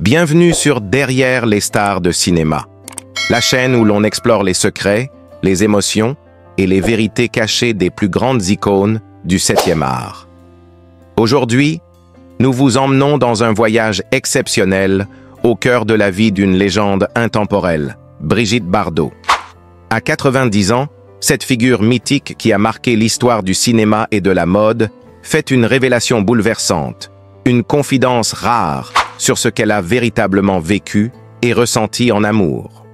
Bienvenue sur Derrière les stars de cinéma, la chaîne où l'on explore les secrets, les émotions et les vérités cachées des plus grandes icônes du 7e art. Aujourd'hui, nous vous emmenons dans un voyage exceptionnel au cœur de la vie d'une légende intemporelle, Brigitte Bardot. À 90 ans, cette figure mythique qui a marqué l'histoire du cinéma et de la mode fait une révélation bouleversante, une confidence rare sur ce qu'elle a véritablement vécu et ressenti en amour.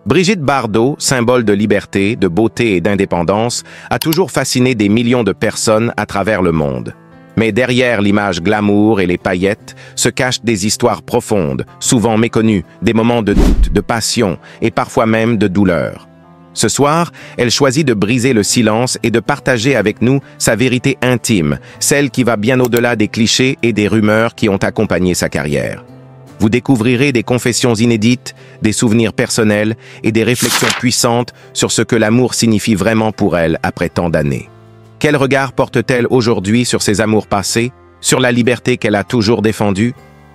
Brigitte Bardot, symbole de liberté, de beauté et d'indépendance, a toujours fasciné des millions de personnes à travers le monde. Mais derrière l'image glamour et les paillettes se cachent des histoires profondes, souvent méconnues, des moments de doute, de passion et parfois même de douleur. Ce soir, elle choisit de briser le silence et de partager avec nous sa vérité intime, celle qui va bien au-delà des clichés et des rumeurs qui ont accompagné sa carrière. Vous découvrirez des confessions inédites, des souvenirs personnels et des réflexions puissantes sur ce que l'amour signifie vraiment pour elle après tant d'années. Quel regard porte-t-elle aujourd'hui sur ses amours passés, sur la liberté qu'elle a toujours défendue?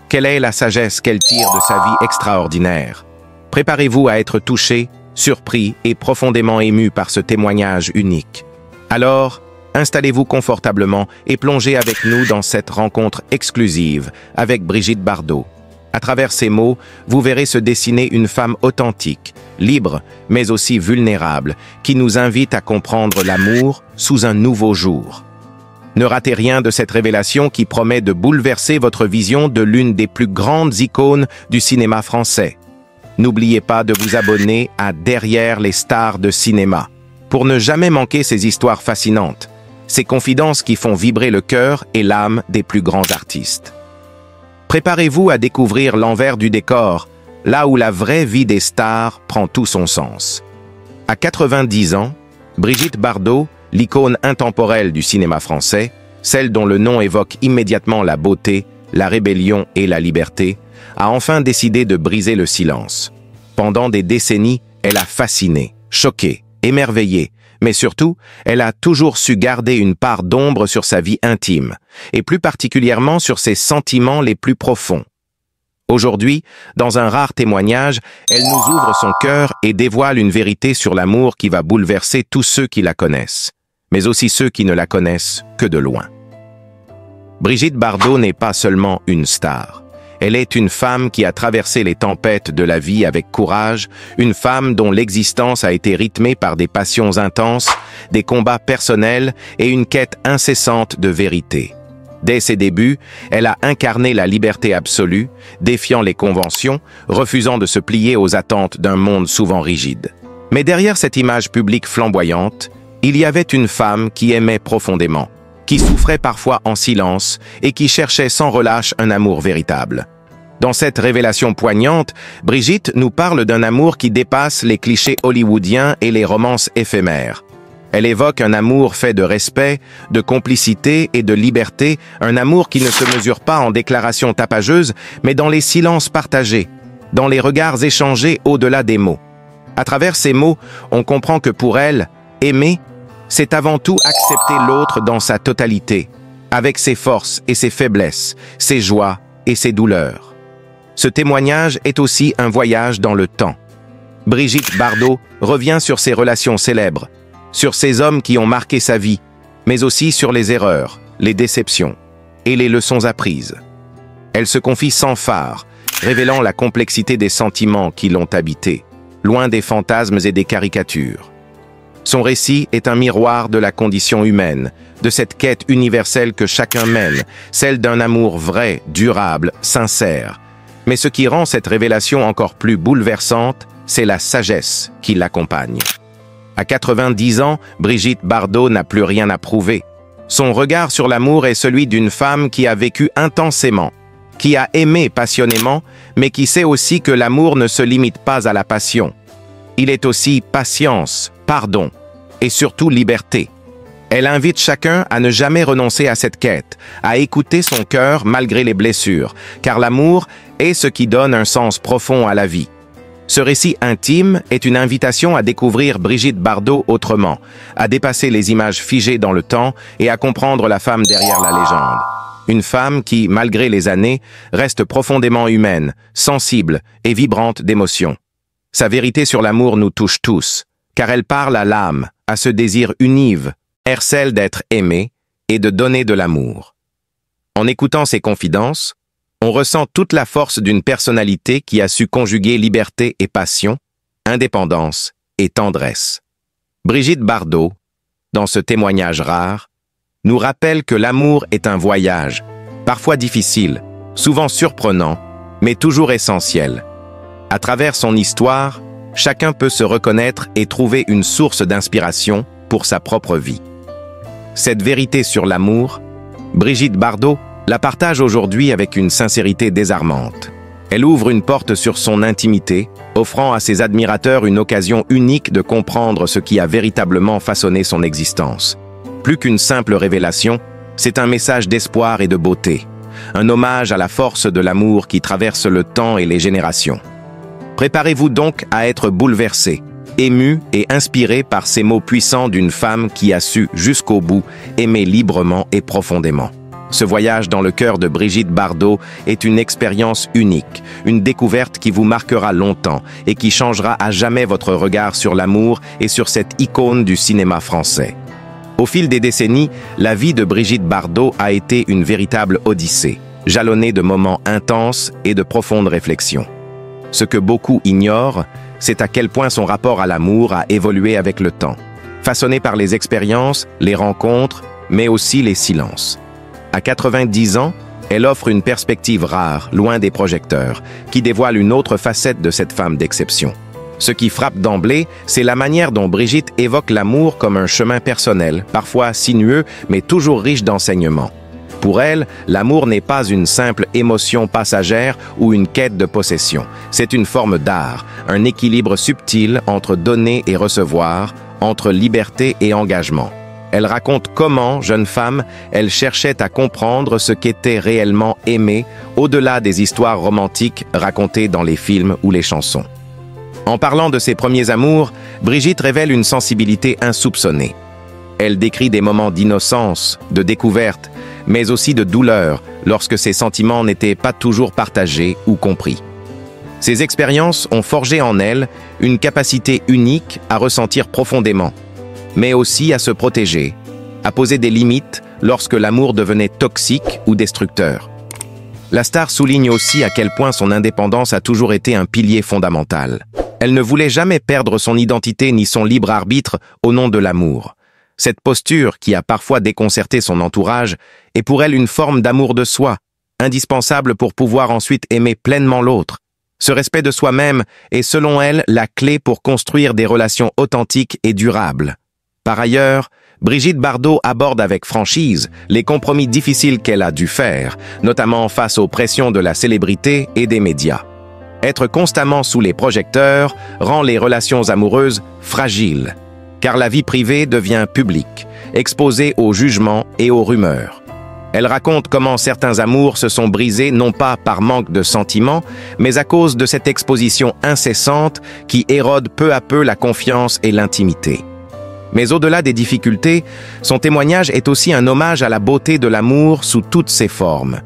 Quelle est la sagesse qu'elle tire de sa vie extraordinaire? Préparez-vous à être touché, surpris et profondément ému par ce témoignage unique. Alors, installez-vous confortablement et plongez avec nous dans cette rencontre exclusive avec Brigitte Bardot. À travers ces mots, vous verrez se dessiner une femme authentique, libre, mais aussi vulnérable, qui nous invite à comprendre l'amour sous un nouveau jour. Ne ratez rien de cette révélation qui promet de bouleverser votre vision de l'une des plus grandes icônes du cinéma français. N'oubliez pas de vous abonner à Derrière les stars de cinéma pour ne jamais manquer ces histoires fascinantes, ces confidences qui font vibrer le cœur et l'âme des plus grands artistes. Préparez-vous à découvrir l'envers du décor, là où la vraie vie des stars prend tout son sens. À 90 ans, Brigitte Bardot, l'icône intemporelle du cinéma français, celle dont le nom évoque immédiatement la beauté, la rébellion et la liberté, a enfin décidé de briser le silence. Pendant des décennies, elle a fasciné, choqué, émerveillé, mais surtout, elle a toujours su garder une part d'ombre sur sa vie intime, et plus particulièrement sur ses sentiments les plus profonds. Aujourd'hui, dans un rare témoignage, elle nous ouvre son cœur et dévoile une vérité sur l'amour qui va bouleverser tous ceux qui la connaissent, mais aussi ceux qui ne la connaissent que de loin. Brigitte Bardot n'est pas seulement une star. Elle est une femme qui a traversé les tempêtes de la vie avec courage, une femme dont l'existence a été rythmée par des passions intenses, des combats personnels et une quête incessante de vérité. Dès ses débuts, elle a incarné la liberté absolue, défiant les conventions, refusant de se plier aux attentes d'un monde souvent rigide. Mais derrière cette image publique flamboyante, il y avait une femme qui aimait profondément, qui souffrait parfois en silence et qui cherchait sans relâche un amour véritable. Dans cette révélation poignante, Brigitte nous parle d'un amour qui dépasse les clichés hollywoodiens et les romances éphémères. Elle évoque un amour fait de respect, de complicité et de liberté, un amour qui ne se mesure pas en déclarations tapageuses, mais dans les silences partagés, dans les regards échangés au-delà des mots. À travers ces mots, on comprend que pour elle, aimer, c'est avant tout accepter l'autre dans sa totalité, avec ses forces et ses faiblesses, ses joies et ses douleurs. Ce témoignage est aussi un voyage dans le temps. Brigitte Bardot revient sur ses relations célèbres, sur ces hommes qui ont marqué sa vie, mais aussi sur les erreurs, les déceptions et les leçons apprises. Elle se confie sans phare, révélant la complexité des sentiments qui l'ont habitée, loin des fantasmes et des caricatures. Son récit est un miroir de la condition humaine, de cette quête universelle que chacun mène, celle d'un amour vrai, durable, sincère. Mais ce qui rend cette révélation encore plus bouleversante, c'est la sagesse qui l'accompagne. À 90 ans, Brigitte Bardot n'a plus rien à prouver. Son regard sur l'amour est celui d'une femme qui a vécu intensément, qui a aimé passionnément, mais qui sait aussi que l'amour ne se limite pas à la passion. Il est aussi patience, pardon et surtout liberté. Elle invite chacun à ne jamais renoncer à cette quête, à écouter son cœur malgré les blessures, car l'amour est ce qui donne un sens profond à la vie. Ce récit intime est une invitation à découvrir Brigitte Bardot autrement, à dépasser les images figées dans le temps et à comprendre la femme derrière la légende. Une femme qui, malgré les années, reste profondément humaine, sensible et vibrante d'émotions. Sa vérité sur l'amour nous touche tous, car elle parle à l'âme, à ce désir unive, celle d'être aimé et de donner de l'amour. En écoutant ses confidences, on ressent toute la force d'une personnalité qui a su conjuguer liberté et passion, indépendance et tendresse. Brigitte Bardot, dans ce témoignage rare, nous rappelle que l'amour est un voyage, parfois difficile, souvent surprenant, mais toujours essentiel. À travers son histoire, chacun peut se reconnaître et trouver une source d'inspiration pour sa propre vie. Cette vérité sur l'amour, Brigitte Bardot la partage aujourd'hui avec une sincérité désarmante. Elle ouvre une porte sur son intimité, offrant à ses admirateurs une occasion unique de comprendre ce qui a véritablement façonné son existence. Plus qu'une simple révélation, c'est un message d'espoir et de beauté, un hommage à la force de l'amour qui traverse le temps et les générations. Préparez-vous donc à être bouleversé, ému et inspiré par ces mots puissants d'une femme qui a su, jusqu'au bout, aimer librement et profondément. Ce voyage dans le cœur de Brigitte Bardot est une expérience unique, une découverte qui vous marquera longtemps et qui changera à jamais votre regard sur l'amour et sur cette icône du cinéma français. Au fil des décennies, la vie de Brigitte Bardot a été une véritable odyssée, jalonnée de moments intenses et de profondes réflexions. Ce que beaucoup ignorent, c'est à quel point son rapport à l'amour a évolué avec le temps, façonné par les expériences, les rencontres, mais aussi les silences. À 90 ans, elle offre une perspective rare, loin des projecteurs, qui dévoile une autre facette de cette femme d'exception. Ce qui frappe d'emblée, c'est la manière dont Brigitte évoque l'amour comme un chemin personnel, parfois sinueux, mais toujours riche d'enseignements. Pour elle, l'amour n'est pas une simple émotion passagère ou une quête de possession. C'est une forme d'art, un équilibre subtil entre donner et recevoir, entre liberté et engagement. Elle raconte comment, jeune femme, elle cherchait à comprendre ce qu'était réellement aimer, au-delà des histoires romantiques racontées dans les films ou les chansons. En parlant de ses premiers amours, Brigitte révèle une sensibilité insoupçonnée. Elle décrit des moments d'innocence, de découverte, mais aussi de douleur, lorsque ses sentiments n'étaient pas toujours partagés ou compris. Ces expériences ont forgé en elle une capacité unique à ressentir profondément, mais aussi à se protéger, à poser des limites lorsque l'amour devenait toxique ou destructeur. La star souligne aussi à quel point son indépendance a toujours été un pilier fondamental. Elle ne voulait jamais perdre son identité ni son libre arbitre au nom de l'amour. Cette posture, qui a parfois déconcerté son entourage, est pour elle une forme d'amour de soi, indispensable pour pouvoir ensuite aimer pleinement l'autre. Ce respect de soi-même est, selon elle, la clé pour construire des relations authentiques et durables. Par ailleurs, Brigitte Bardot aborde avec franchise les compromis difficiles qu'elle a dû faire, notamment face aux pressions de la célébrité et des médias. Être constamment sous les projecteurs rend les relations amoureuses fragiles, car la vie privée devient publique, exposée aux jugements et aux rumeurs. Elle raconte comment certains amours se sont brisés non pas par manque de sentiments, mais à cause de cette exposition incessante qui érode peu à peu la confiance et l'intimité. Mais au-delà des difficultés, son témoignage est aussi un hommage à la beauté de l'amour sous toutes ses formes.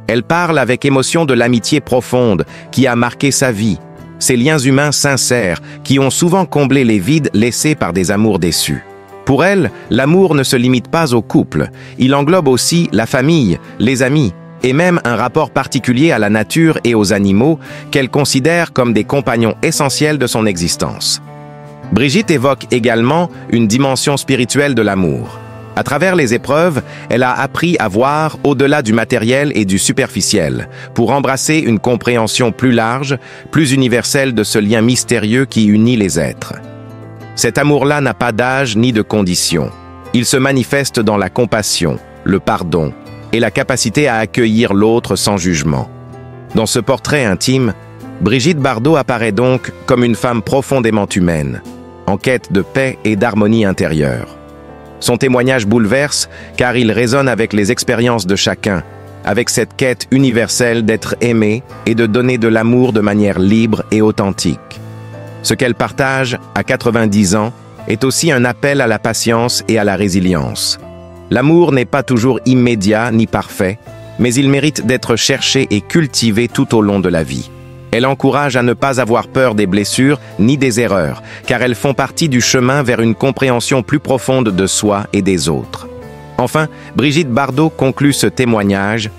Elle parle avec émotion de l'amitié profonde qui a marqué sa vie, ces liens humains sincères qui ont souvent comblé les vides laissés par des amours déçus. Pour elle, l'amour ne se limite pas au couple, il englobe aussi la famille, les amis, et même un rapport particulier à la nature et aux animaux qu'elle considère comme des compagnons essentiels de son existence. Brigitte évoque également une dimension spirituelle de l'amour. À travers les épreuves, elle a appris à voir au-delà du matériel et du superficiel, pour embrasser une compréhension plus large, plus universelle de ce lien mystérieux qui unit les êtres. Cet amour-là n'a pas d'âge ni de condition. Il se manifeste dans la compassion, le pardon et la capacité à accueillir l'autre sans jugement. Dans ce portrait intime, Brigitte Bardot apparaît donc comme une femme profondément humaine, en quête de paix et d'harmonie intérieure. Son témoignage bouleverse car il résonne avec les expériences de chacun, avec cette quête universelle d'être aimé et de donner de l'amour de manière libre et authentique. Ce qu'elle partage à 90 ans est aussi un appel à la patience et à la résilience. L'amour n'est pas toujours immédiat ni parfait, mais ils méritent d'être cherchés et cultivés tout au long de la vie. Elle encourage à ne pas avoir peur des blessures ni des erreurs, car elles font partie du chemin vers une compréhension plus profonde de soi et des autres. Enfin, Brigitte Bardot conclut ce témoignage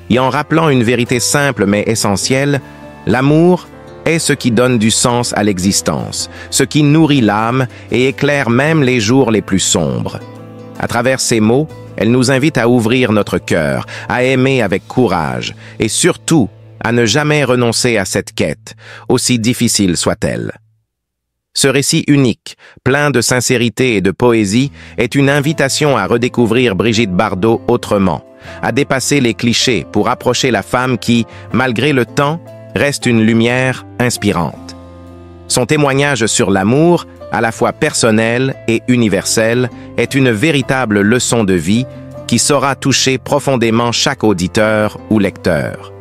et en rappelant une vérité simple mais essentielle, l'amour est ce qui donne du sens à l'existence, ce qui nourrit l'âme et éclaire même les jours les plus sombres. À travers ces mots, elle nous invite à ouvrir notre cœur, à aimer avec courage et surtout à ne jamais renoncer à cette quête, aussi difficile soit-elle. Ce récit unique, plein de sincérité et de poésie, est une invitation à redécouvrir Brigitte Bardot autrement, à dépasser les clichés pour approcher la femme qui, malgré le temps, reste une lumière inspirante. Son témoignage sur l'amour, à la fois personnel et universel, est une véritable leçon de vie qui saura toucher profondément chaque auditeur ou lecteur.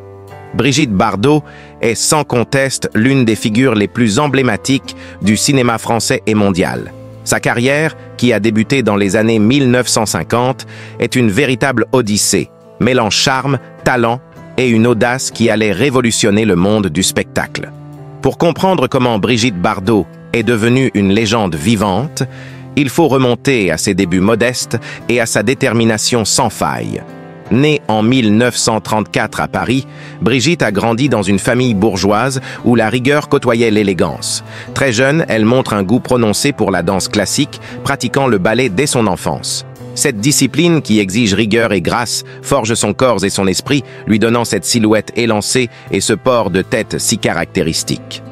Brigitte Bardot est sans conteste l'une des figures les plus emblématiques du cinéma français et mondial. Sa carrière, qui a débuté dans les années 1950, est une véritable odyssée, mêlant charme, talent et une audace qui allait révolutionner le monde du spectacle. Pour comprendre comment Brigitte Bardot est devenue une légende vivante, il faut remonter à ses débuts modestes et à sa détermination sans faille. Née en 1934 à Paris, Brigitte a grandi dans une famille bourgeoise où la rigueur côtoyait l'élégance. Très jeune, elle montre un goût prononcé pour la danse classique, pratiquant le ballet dès son enfance. Cette discipline, qui exige rigueur et grâce, forge son corps et son esprit, lui donnant cette silhouette élancée et ce port de tête si caractéristique.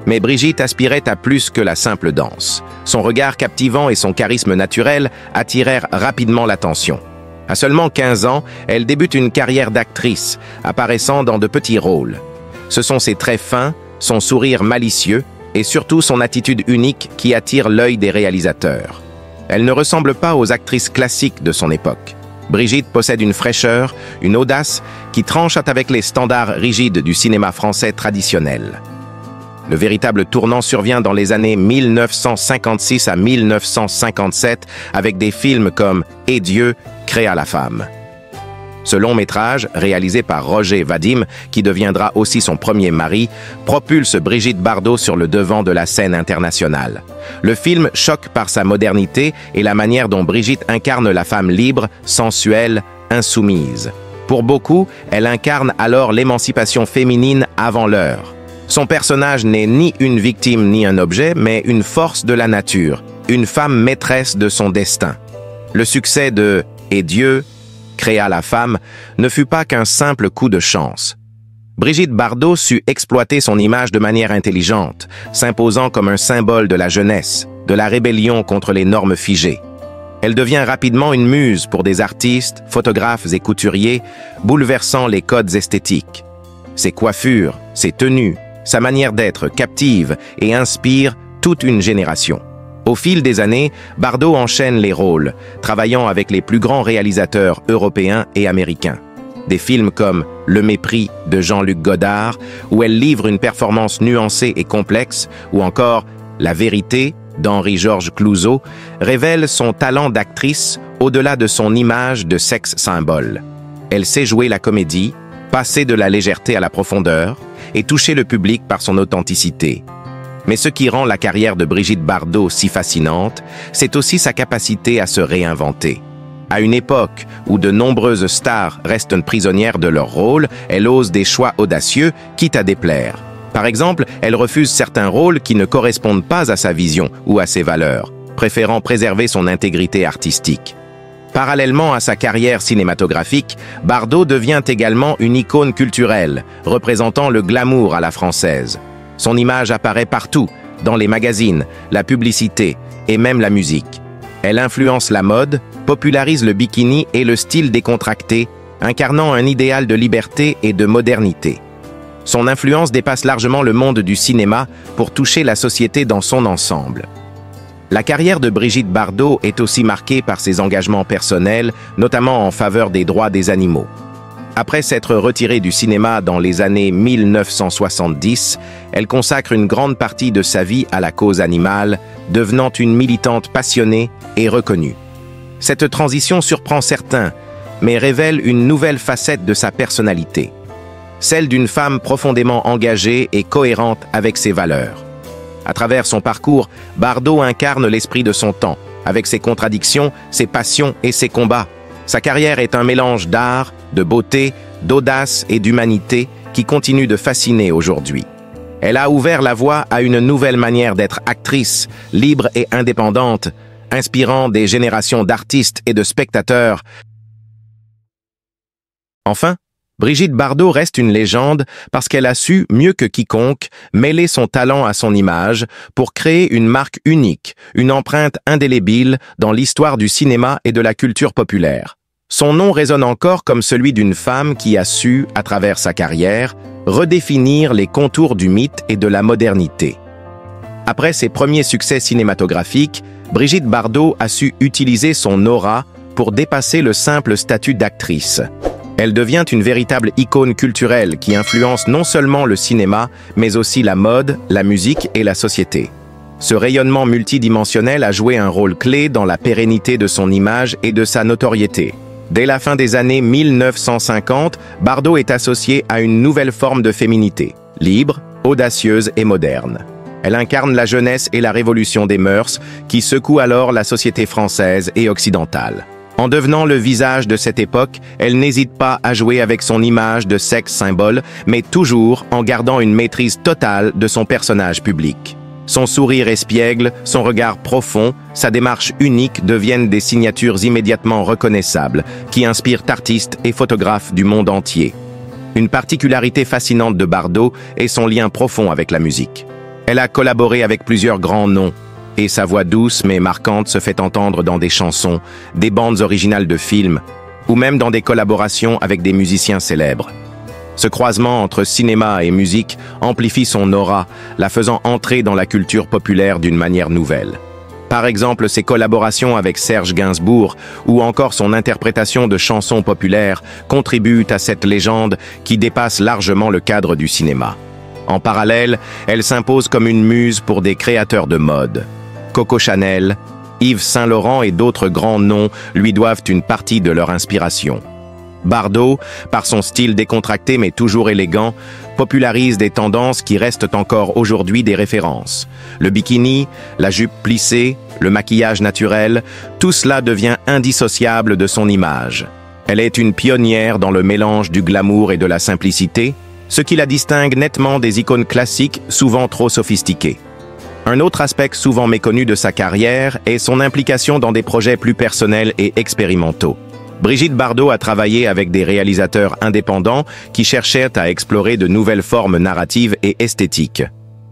Mais Brigitte aspirait à plus que la simple danse. Son regard captivant et son charisme naturel attirèrent rapidement l'attention. À seulement 15 ans, elle débute une carrière d'actrice, apparaissant dans de petits rôles. Ce sont ses traits fins, son sourire malicieux et surtout son attitude unique qui attire l'œil des réalisateurs. Elle ne ressemble pas aux actrices classiques de son époque. Brigitte possède une fraîcheur, une audace qui tranchent avec les standards rigides du cinéma français traditionnel. Le véritable tournant survient dans les années 1956 à 1957 avec des films comme « Et Dieu créa la femme ». Ce long métrage, réalisé par Roger Vadim, qui deviendra aussi son premier mari, propulse Brigitte Bardot sur le devant de la scène internationale. Le film choque par sa modernité et la manière dont Brigitte incarne la femme libre, sensuelle, insoumise. Pour beaucoup, elle incarne alors l'émancipation féminine avant l'heure. Son personnage n'est ni une victime ni un objet, mais une force de la nature, une femme maîtresse de son destin. Le succès de « Et Dieu créa la femme » ne fut pas qu'un simple coup de chance. Brigitte Bardot sut exploiter son image de manière intelligente, s'imposant comme un symbole de la jeunesse, de la rébellion contre les normes figées. Elle devient rapidement une muse pour des artistes, photographes et couturiers, bouleversant les codes esthétiques. Ses coiffures, ses tenues, sa manière d'être captive et inspire toute une génération. Au fil des années, Bardot enchaîne les rôles, travaillant avec les plus grands réalisateurs européens et américains. Des films comme Le Mépris de Jean-Luc Godard, où elle livre une performance nuancée et complexe, ou encore La Vérité d'Henri-Georges Clouzot, révèlent son talent d'actrice au-delà de son image de sexe symbole. Elle sait jouer la comédie, passer de la légèreté à la profondeur et toucher le public par son authenticité. Mais ce qui rend la carrière de Brigitte Bardot si fascinante, c'est aussi sa capacité à se réinventer. À une époque où de nombreuses stars restent prisonnières de leur rôle, elle ose des choix audacieux, quitte à déplaire. Par exemple, elle refuse certains rôles qui ne correspondent pas à sa vision ou à ses valeurs, préférant préserver son intégrité artistique. Parallèlement à sa carrière cinématographique, Bardot devient également une icône culturelle, représentant le glamour à la française. Son image apparaît partout, dans les magazines, la publicité et même la musique. Elle influence la mode, popularise le bikini et le style décontracté, incarnant un idéal de liberté et de modernité. Son influence dépasse largement le monde du cinéma pour toucher la société dans son ensemble. La carrière de Brigitte Bardot est aussi marquée par ses engagements personnels, notamment en faveur des droits des animaux. Après s'être retirée du cinéma dans les années 1970, elle consacre une grande partie de sa vie à la cause animale, devenant une militante passionnée et reconnue. Cette transition surprend certains, mais révèle une nouvelle facette de sa personnalité, celle d'une femme profondément engagée et cohérente avec ses valeurs. À travers son parcours, Bardot incarne l'esprit de son temps, avec ses contradictions, ses passions et ses combats. Sa carrière est un mélange d'art, de beauté, d'audace et d'humanité qui continue de fasciner aujourd'hui. Elle a ouvert la voie à une nouvelle manière d'être actrice, libre et indépendante, inspirant des générations d'artistes et de spectateurs. Enfin, Brigitte Bardot reste une légende parce qu'elle a su, mieux que quiconque, mêler son talent à son image pour créer une marque unique, une empreinte indélébile dans l'histoire du cinéma et de la culture populaire. Son nom résonne encore comme celui d'une femme qui a su, à travers sa carrière, redéfinir les contours du mythe et de la modernité. Après ses premiers succès cinématographiques, Brigitte Bardot a su utiliser son aura pour dépasser le simple statut d'actrice. Elle devient une véritable icône culturelle qui influence non seulement le cinéma, mais aussi la mode, la musique et la société. Ce rayonnement multidimensionnel a joué un rôle clé dans la pérennité de son image et de sa notoriété. Dès la fin des années 1950, Bardot est associée à une nouvelle forme de féminité, libre, audacieuse et moderne. Elle incarne la jeunesse et la révolution des mœurs qui secouent alors la société française et occidentale. En devenant le visage de cette époque, elle n'hésite pas à jouer avec son image de sexe symbole, mais toujours en gardant une maîtrise totale de son personnage public. Son sourire espiègle, son regard profond, sa démarche unique deviennent des signatures immédiatement reconnaissables, qui inspirent artistes et photographes du monde entier. Une particularité fascinante de Bardot est son lien profond avec la musique. Elle a collaboré avec plusieurs grands noms, et sa voix douce mais marquante se fait entendre dans des chansons, des bandes originales de films, ou même dans des collaborations avec des musiciens célèbres. Ce croisement entre cinéma et musique amplifie son aura, la faisant entrer dans la culture populaire d'une manière nouvelle. Par exemple, ses collaborations avec Serge Gainsbourg ou encore son interprétation de chansons populaires contribuent à cette légende qui dépasse largement le cadre du cinéma. En parallèle, elle s'impose comme une muse pour des créateurs de mode. Coco Chanel, Yves Saint Laurent et d'autres grands noms lui doivent une partie de leur inspiration. Bardot, par son style décontracté mais toujours élégant, popularise des tendances qui restent encore aujourd'hui des références. Le bikini, la jupe plissée, le maquillage naturel, tout cela devient indissociable de son image. Elle est une pionnière dans le mélange du glamour et de la simplicité, ce qui la distingue nettement des icônes classiques souvent trop sophistiquées. Un autre aspect souvent méconnu de sa carrière est son implication dans des projets plus personnels et expérimentaux. Brigitte Bardot a travaillé avec des réalisateurs indépendants qui cherchaient à explorer de nouvelles formes narratives et esthétiques.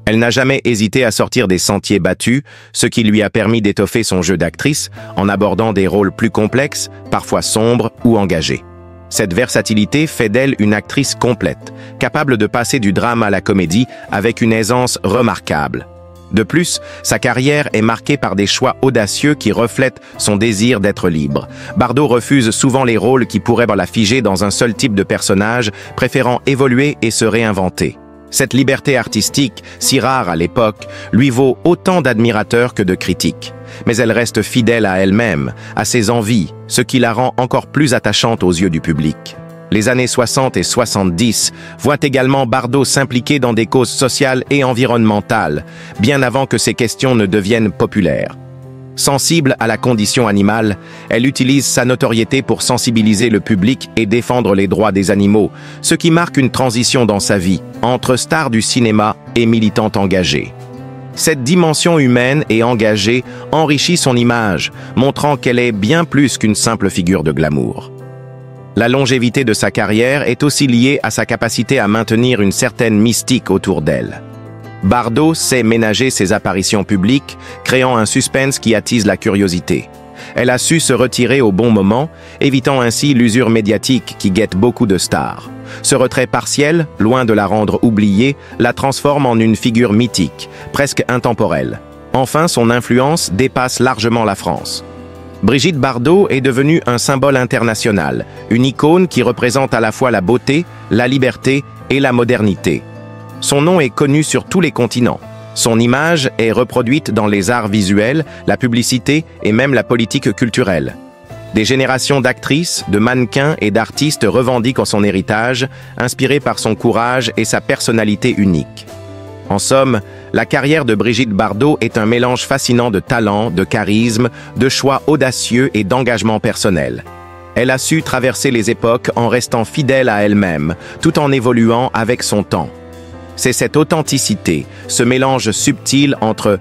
Elle n'a jamais hésité à sortir des sentiers battus, ce qui lui a permis d'étoffer son jeu d'actrice en abordant des rôles plus complexes, parfois sombres ou engagés. Cette versatilité fait d'elle une actrice complète, capable de passer du drame à la comédie avec une aisance remarquable. De plus, sa carrière est marquée par des choix audacieux qui reflètent son désir d'être libre. Bardot refuse souvent les rôles qui pourraient la figer dans un seul type de personnage, préférant évoluer et se réinventer. Cette liberté artistique, si rare à l'époque, lui vaut autant d'admirateurs que de critiques. Mais elle reste fidèle à elle-même, à ses envies, ce qui la rend encore plus attachante aux yeux du public. Les années 60 et 70 voient également Bardot s'impliquer dans des causes sociales et environnementales, bien avant que ces questions ne deviennent populaires. Sensible à la condition animale, elle utilise sa notoriété pour sensibiliser le public et défendre les droits des animaux, ce qui marque une transition dans sa vie, entre star du cinéma et militante engagée. Cette dimension humaine et engagée enrichit son image, montrant qu'elle est bien plus qu'une simple figure de glamour. La longévité de sa carrière est aussi liée à sa capacité à maintenir une certaine mystique autour d'elle. Bardot sait ménager ses apparitions publiques, créant un suspense qui attise la curiosité. Elle a su se retirer au bon moment, évitant ainsi l'usure médiatique qui guette beaucoup de stars. Ce retrait partiel, loin de la rendre oubliée, la transforme en une figure mythique, presque intemporelle. Enfin, son influence dépasse largement la France. Brigitte Bardot est devenue un symbole international, une icône qui représente à la fois la beauté, la liberté et la modernité. Son nom est connu sur tous les continents. Son image est reproduite dans les arts visuels, la publicité et même la politique culturelle. Des générations d'actrices, de mannequins et d'artistes revendiquent son héritage, inspiré par son courage et sa personnalité unique. En somme, la carrière de Brigitte Bardot est un mélange fascinant de talent, de charisme, de choix audacieux et d'engagement personnel. Elle a su traverser les époques en restant fidèle à elle-même, tout en évoluant avec son temps. C'est cette authenticité, ce mélange subtil entre